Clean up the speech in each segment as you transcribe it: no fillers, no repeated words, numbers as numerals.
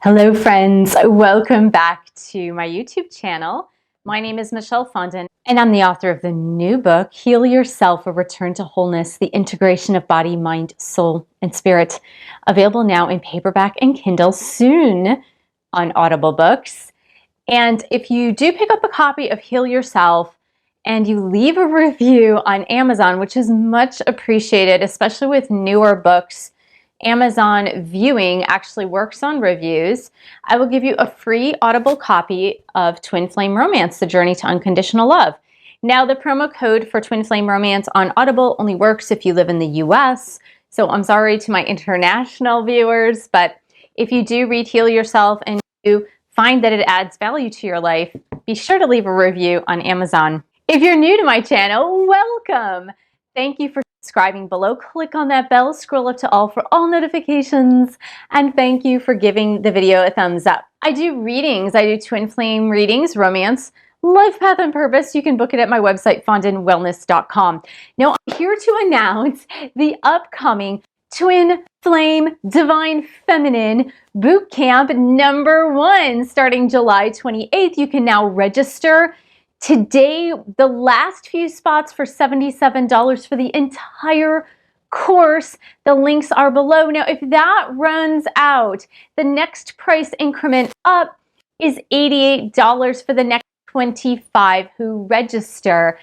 Hello friends, welcome back to my YouTube channel. My name is Michelle Fondin and I'm the author of the new book, Heal Yourself, A Return to Wholeness, the Integration of Body, Mind, Soul, and Spirit. Available now in paperback and Kindle, soon on Audible books. And if you do pick up a copy of Heal Yourself and you leave a review on Amazon, which is much appreciated, especially with newer books, Amazon viewing actually works on reviews. I will give you a free Audible copy of Twin Flame Romance, The Journey to Unconditional Love. Now, the promo code for Twin Flame Romance on Audible only works if you live in the US, so I'm sorry to my international viewers, but if you do read Heal Yourself and you find that it adds value to your life, be sure to leave a review on Amazon. If you're new to my channel, welcome! Thank you for subscribing below. Click on that bell, scroll up to all for all notifications, and thank you for giving the video a thumbs up. I do readings. I do twin flame readings, romance, life path and purpose. You can book it at my website, fondinwellness.com. Now, I'm here to announce the upcoming Twin Flame Divine Feminine Boot Camp #1 starting July 28th. You can now register today. The last few spots for $77 for the entire course. The links are below. Now, if that runs out, the next price increment up is $88 for the next 25 who register.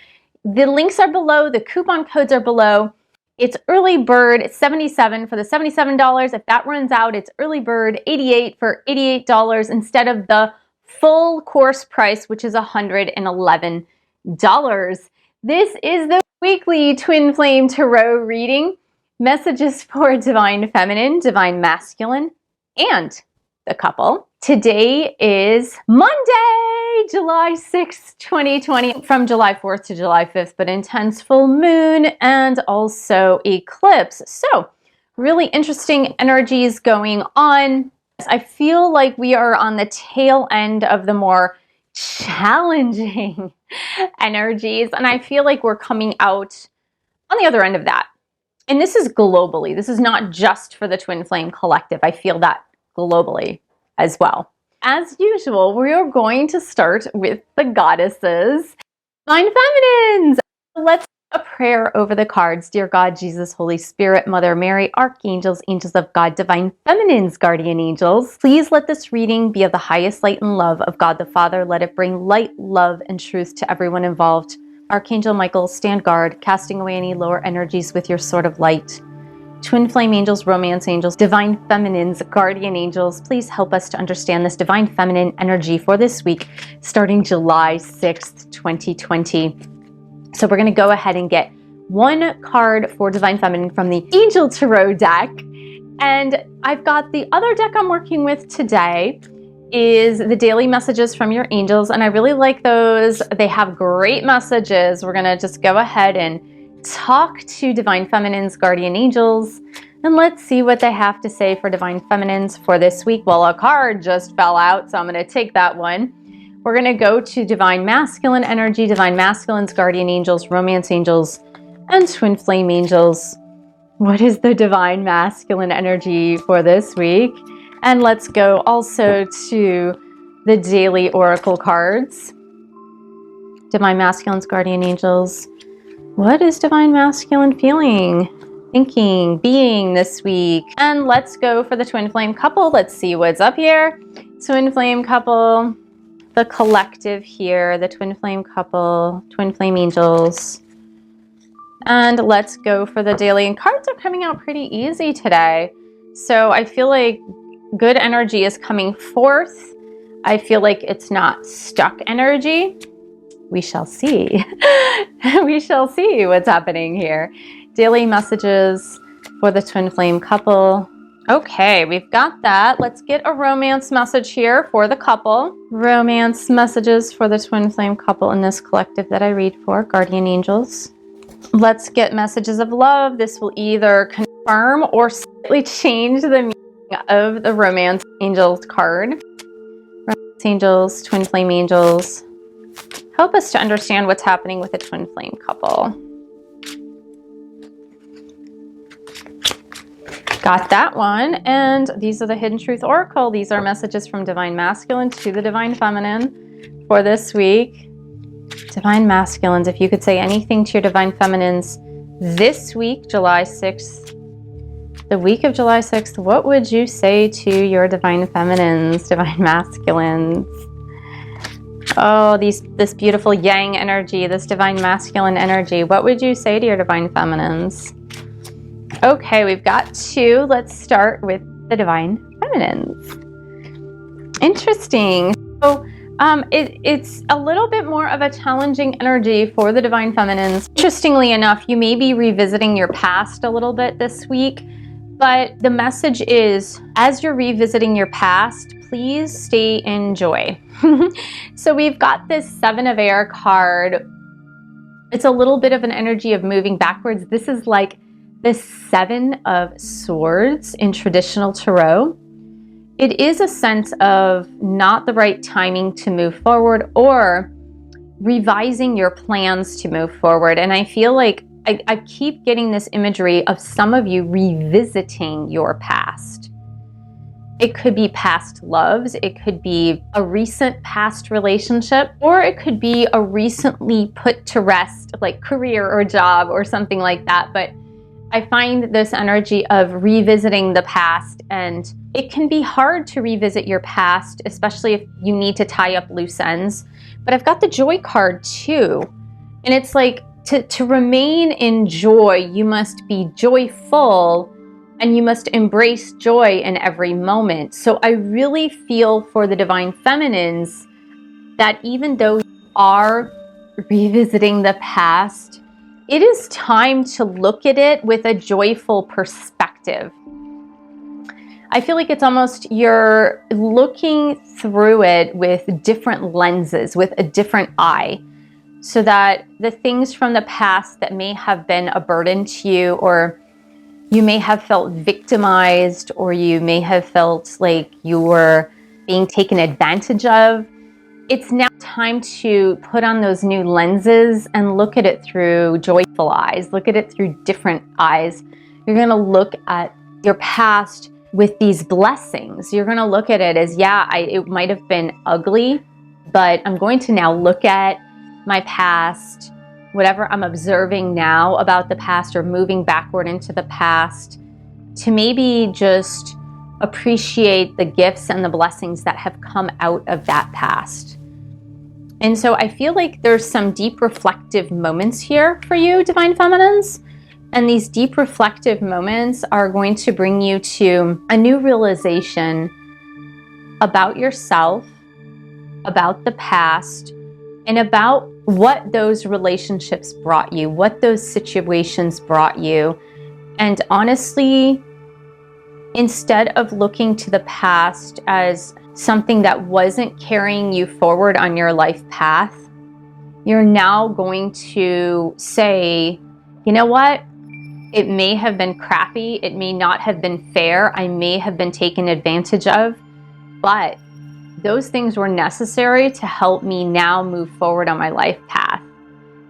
The links are below. The coupon codes are below. It's early bird, it's $77 for the $77. If that runs out, it's early bird, $88 for $88 instead of the full course price, which is $111. This is the weekly Twin Flame Tarot reading. Messages for Divine Feminine, Divine Masculine, and the couple. Today is Monday, July 6th, 2020, from July 4th to July 5th, but intense full moon and also eclipse. So really interesting energies going on. I feel like we are on the tail end of the more challenging energies, and I feel like we're coming out on the other end of that. And this is globally. This is not just for the Twin Flame Collective. I feel that globally as well. As usual, we are going to start with the goddesses, Divine Feminines. Let's a prayer over the cards. Dear God, Jesus, Holy Spirit, Mother Mary, Archangels, Angels of God, Divine Feminines, Guardian Angels, please let this reading be of the highest light and love of God the Father. Let it bring light, love, and truth to everyone involved. Archangel Michael, stand guard, casting away any lower energies with your sword of light. Twin Flame Angels, Romance Angels, Divine Feminines, Guardian Angels, please help us to understand this Divine Feminine energy for this week, starting July 6th, 2020. So we're going to go ahead and get one card for Divine Feminine from the Angel Tarot deck. And I've got the other deck I'm working with today is the daily messages from your angels. And I really like those. They have great messages. We're going to just go ahead and talk to Divine Feminines, Guardian Angels, and let's see what they have to say for Divine Feminines for this week. Well, a card just fell out, so I'm going to take that one. We're going to go to Divine Masculine energy, Divine Masculines, Guardian Angels, Romance Angels, and Twin Flame Angels. What is the Divine Masculine energy for this week? And let's go also to the daily oracle cards. Divine Masculines, Guardian Angels. What is Divine Masculine feeling, thinking, being this week? And let's go for the Twin Flame couple. Let's see what's up here. Twin Flame couple. The collective here, the Twin Flame couple, Twin Flame Angels. And let's go for the daily. And cards are coming out pretty easy today. So I feel like good energy is coming forth. I feel like it's not stuck energy. We shall see. We shall see what's happening here. Daily messages for the Twin Flame couple. Okay, we've got that. Let's get a romance message here for the couple. Romance messages for the Twin Flame couple in this collective that I read for, Guardian Angels. Let's get messages of love. This will either confirm or slightly change the meaning of the Romance Angels card. Romance Angels, Twin Flame Angels. Help us to understand what's happening with the Twin Flame couple. Got that one. And these are the Hidden Truth Oracle. These are messages from Divine Masculine to the Divine Feminine for this week. Divine Masculines, if you could say anything to your Divine Feminines this week, July 6th, the week of July 6th, what would you say to your Divine Feminines, Divine Masculines? Oh, this beautiful Yang energy, this Divine Masculine energy. What would you say to your Divine Feminines? Okay, we've got two. Let's start with the Divine Feminines. Interesting. So it's a little bit more of a challenging energy for the Divine Feminines. Interestingly enough, you may be revisiting your past a little bit this week, but the message is, as you're revisiting your past, please stay in joy. So we've got this Seven of Air card. It's a little bit of an energy of moving backwards. This is like the Seven of Swords in traditional tarot. It is a sense of not the right timing to move forward or revising your plans to move forward. And I feel like I keep getting this imagery of some of you revisiting your past. It could be past loves, it could be a recent past relationship, or it could be a recently put to rest, like career or job or something like that. But I find this energy of revisiting the past, and it can be hard to revisit your past, especially if you need to tie up loose ends. But I've got the Joy card too. And it's like to remain in joy, you must be joyful and you must embrace joy in every moment. So I really feel for the Divine Feminines that even though you are revisiting the past, it is time to look at it with a joyful perspective. I feel like it's almost you're looking through it with different lenses, with a different eye, so that the things from the past that may have been a burden to you, or you may have felt victimized, or you may have felt like you were being taken advantage of, it's now time to put on those new lenses and look at it through joyful eyes, look at it through different eyes. You're going to look at your past with these blessings. You're going to look at it as, yeah, it might have been ugly, but I'm going to now look at my past, whatever I'm observing now about the past or moving backward into the past, to maybe just appreciate the gifts and the blessings that have come out of that past. And so I feel like there's some deep reflective moments here for you, Divine Feminines. And these deep reflective moments are going to bring you to a new realization about yourself, about the past, and about what those relationships brought you, what those situations brought you. And honestly, instead of looking to the past as something that wasn't carrying you forward on your life path, you're now going to say, you know what? It may have been crappy. It may not have been fair. I may have been taken advantage of, but those things were necessary to help me now move forward on my life path.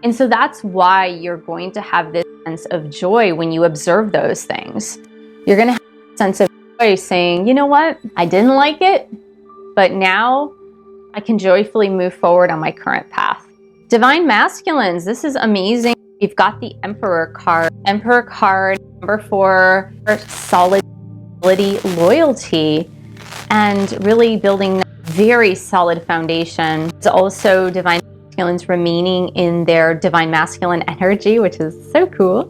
And so that's why you're going to have this sense of joy when you observe those things. You're going to have a sense of joy saying, you know what? I didn't like it, but now I can joyfully move forward on my current path. Divine Masculines, this is amazing. We've got the Emperor card. Emperor card, number 4, solidity, loyalty, and really building a very solid foundation. It's also Divine Masculines remaining in their Divine Masculine energy, which is so cool.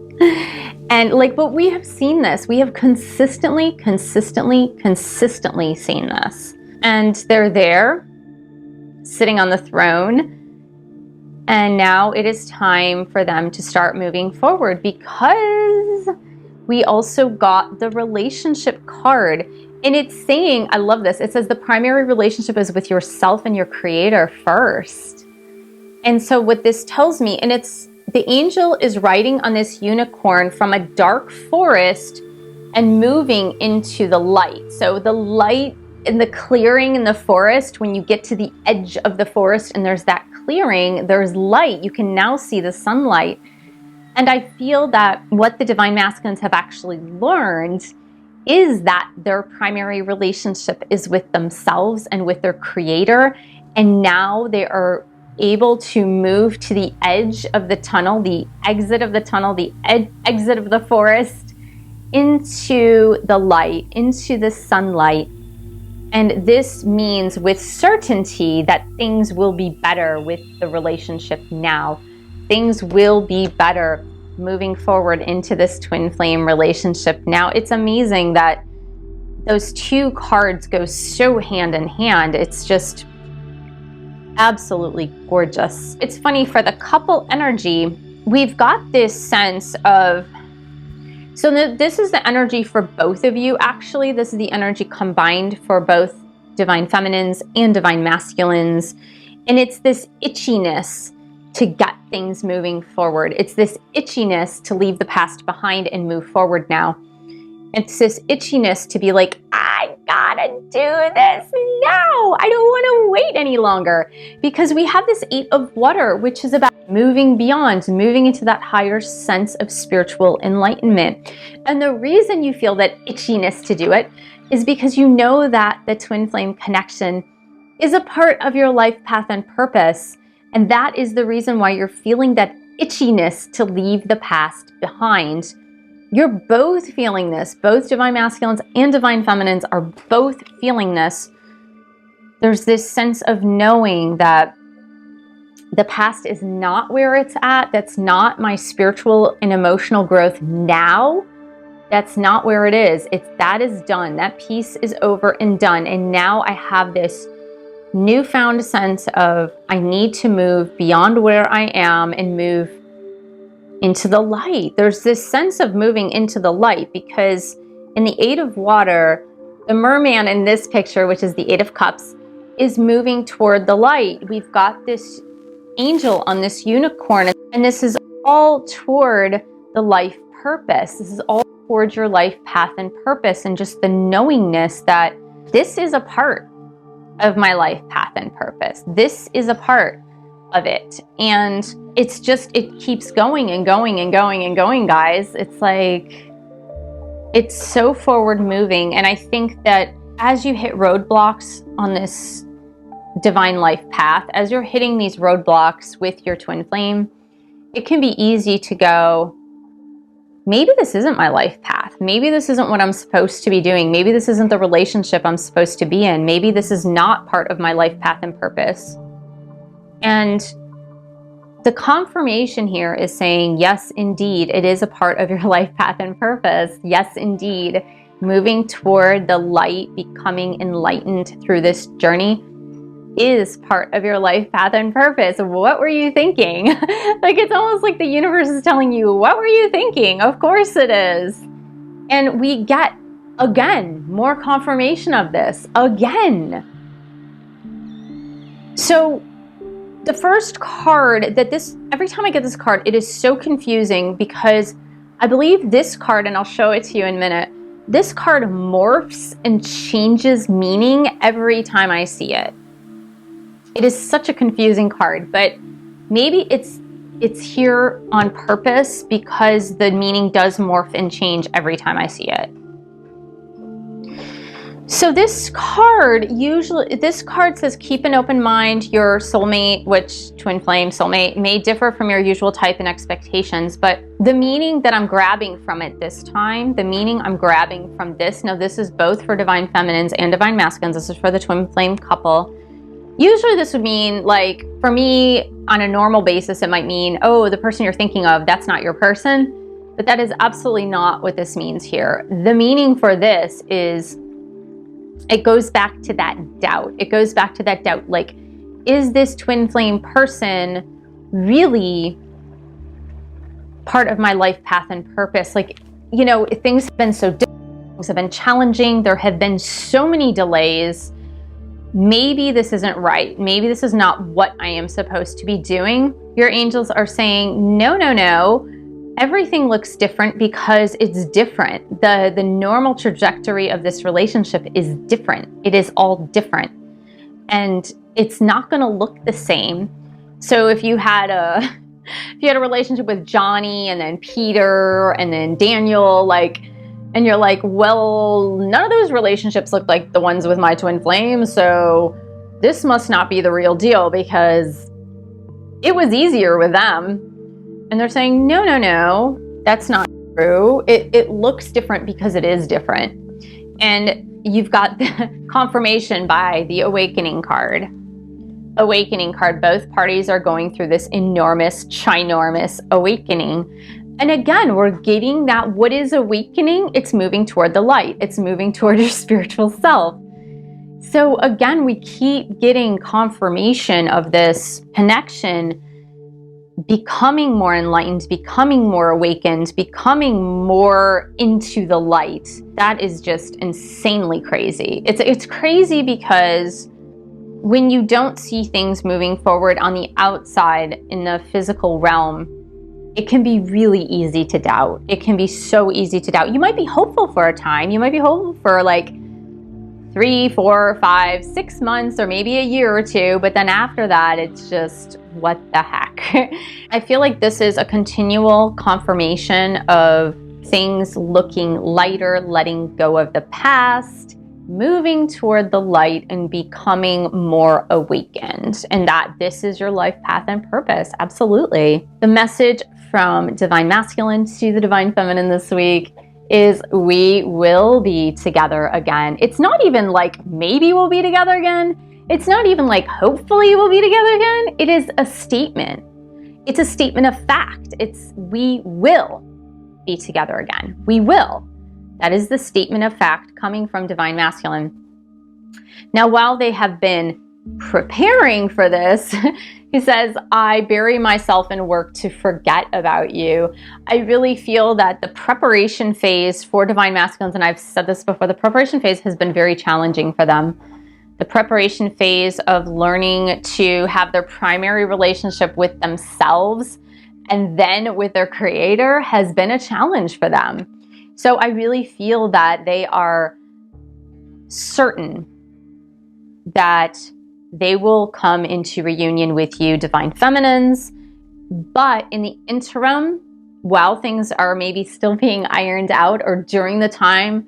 And but we have seen this. We have consistently seen this. And they're there, sitting on the throne. And now it is time for them to start moving forward, because we also got the relationship card. And it's saying, I love this, it says the primary relationship is with yourself and your creator first. And so what this tells me, and it's the angel is riding on this unicorn from a dark forest and moving into the light. So the light in the clearing in the forest, when you get to the edge of the forest and there's that clearing, there's light. You can now see the sunlight. And I feel that what the Divine Masculines have actually learned is that their primary relationship is with themselves and with their creator. And now they are able to move to the edge of the tunnel, the exit of the tunnel, the exit of the forest, into the light, into the sunlight. And this means with certainty that things will be better with the relationship now. Things will be better moving forward into this twin flame relationship. Now, it's amazing that those two cards go so hand in hand. It's just absolutely gorgeous. It's funny, for the couple energy, we've got this sense of, so this is the energy for both of you. Actually, this is the energy combined for both divine feminines and divine masculines. And it's this itchiness to get things moving forward. It's this itchiness to leave the past behind and move forward now. It's this itchiness to be like, I gotta do this now. I don't want to wait any longer. Because we have this 8 of water, which is about moving beyond, moving into that higher sense of spiritual enlightenment. And the reason you feel that itchiness to do it is because you know that the twin flame connection is a part of your life path and purpose. And that is the reason why you're feeling that itchiness to leave the past behind. You're both feeling this. Both divine masculines and divine feminines are both feeling this. There's this sense of knowing that the past is not where it's at. That's not my spiritual and emotional growth now. That's not where it is. That is done. That piece is over and done. And now I have this newfound sense of I need to move beyond where I am and move into the light. There's this sense of moving into the light, because in the 8 of water, the merman in this picture, which is the 8 of cups, is moving toward the light. We've got this angel on this unicorn, and this is all toward the life purpose. This is all towards your life path and purpose, and just the knowingness that this is a part of my life path and purpose. This is a part of it. And it's just, it keeps going and going and going and going, guys. It's like, it's so forward moving. And I think that as you hit roadblocks on this divine life path, as you're hitting these roadblocks with your twin flame, it can be easy to go, maybe this isn't my life path. Maybe this isn't what I'm supposed to be doing. Maybe this isn't the relationship I'm supposed to be in. Maybe this is not part of my life path and purpose. And the confirmation here is saying, yes, indeed, it is a part of your life path and purpose. Yes, indeed, moving toward the light, becoming enlightened through this journey is part of your life path and purpose. What were you thinking? Like, it's almost like the universe is telling you, what were you thinking? Of course it is. And we get, again, more confirmation of this again. So the first card that every time I get this card, it is so confusing, because I believe this card, and I'll show it to you in a minute, this card morphs and changes meaning every time I see it. It is such a confusing card, but maybe it's here on purpose, because the meaning does morph and change every time I see it. So this card says, keep an open mind. Your soulmate, which twin flame soulmate, may differ from your usual type and expectations, but the meaning that I'm grabbing from it this time, the meaning I'm grabbing from this, now this is both for divine feminines and divine masculines. This is for the twin flame couple. Usually this would mean, like, for me, on a normal basis, it might mean, oh, the person you're thinking of, that's not your person. But that is absolutely not what this means here. The meaning for this is, it goes back to that doubt. It goes back to that doubt. Like, is this twin flame person really part of my life path and purpose? Like, you know, things have been so difficult, things have been challenging. There have been so many delays. Maybe this isn't right. Maybe this is not what I am supposed to be doing. Your angels are saying, no, no, no. Everything looks different because it's different. The normal trajectory of this relationship is different. It is all different. And it's not going to look the same. So if you had a relationship with Johnny and then Peter and then Daniel, like, And you're like, well, none of those relationships look like the ones with my twin flame, so this must not be the real deal because it was easier with them. And they're saying, no, no, no, that's not true. It looks different because it is different. And you've got the confirmation by the awakening card. Awakening card, both parties are going through this enormous, ginormous awakening. And again, we're getting that what is awakening? It's moving toward the light. It's moving toward your spiritual self. So again, we keep getting confirmation of this connection, becoming more enlightened, becoming more awakened, becoming more into the light. That is just insanely crazy. It's crazy because when you don't see things moving forward on the outside in the physical realm, it can be really easy to doubt. It can be so easy to doubt. You might be hopeful for a time. You might be hopeful for like 3, 4, 5, 6 months, or maybe a year or two. But then after that, it's just, what the heck? I feel like this is a continual confirmation of things looking lighter, letting go of the past, moving toward the light and becoming more awakened, and that this is your life path and purpose. Absolutely. The message from Divine Masculine to the Divine Feminine this week is we will be together again. It's not even like maybe we'll be together again. It's not even like hopefully we'll be together again. It is a statement. It's a statement of fact. It's we will be together again. We will. That is the statement of fact coming from Divine Masculine. Now, while they have been preparing for this, he says, I bury myself in work to forget about you. I really feel that the preparation phase for Divine Masculines, and I've said this before, the preparation phase has been very challenging for them. The preparation phase of learning to have their primary relationship with themselves and then with their creator has been a challenge for them. So I really feel that they are certain that they will come into reunion with you, Divine Feminines. But in the interim, while things are maybe still being ironed out, or during the time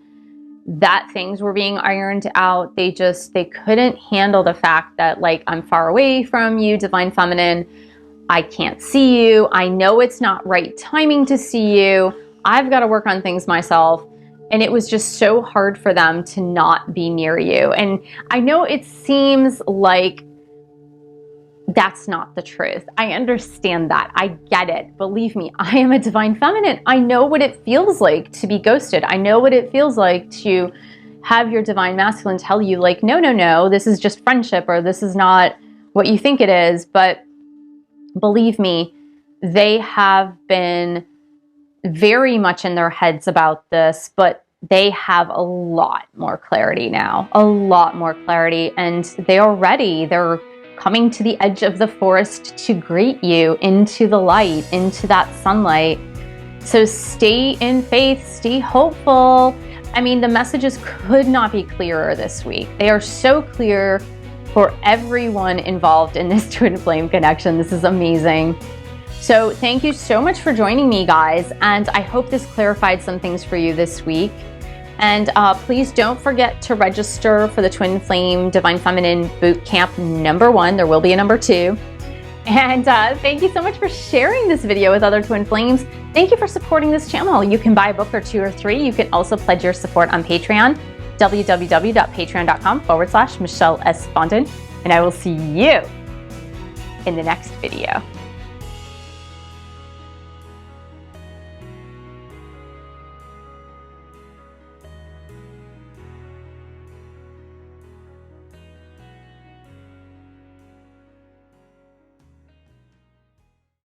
that things were being ironed out, they couldn't handle the fact that, like, I'm far away from you, Divine Feminine. I can't see you. I know it's not right timing to see you. I've got to work on things myself. And it was just so hard for them to not be near you. And I know it seems like that's not the truth. I understand that. I get it. Believe me, I am a Divine Feminine. I know what it feels like to be ghosted. I know what it feels like to have your Divine Masculine tell you, like, no, no, no, this is just friendship, or this is not what you think it is. But believe me, they have been very much in their heads about this, but they have a lot more clarity now, a lot more clarity, and they are ready. They're coming to the edge of the forest to greet you into the light, into that sunlight. So stay in faith, stay hopeful. I mean, the messages could not be clearer this week. They are so clear for everyone involved in this twin flame connection. This is amazing. So thank you so much for joining me, guys, and I hope this clarified some things for you this week. And please don't forget to register for the Twin Flame Divine Feminine Bootcamp #1. There will be a #2. And thank you so much for sharing this video with other Twin Flames. Thank you for supporting this channel. You can buy a book or 2 or 3. You can also pledge your support on Patreon, www.patreon.com/Michelle S. Fondin. And I will see you in the next video.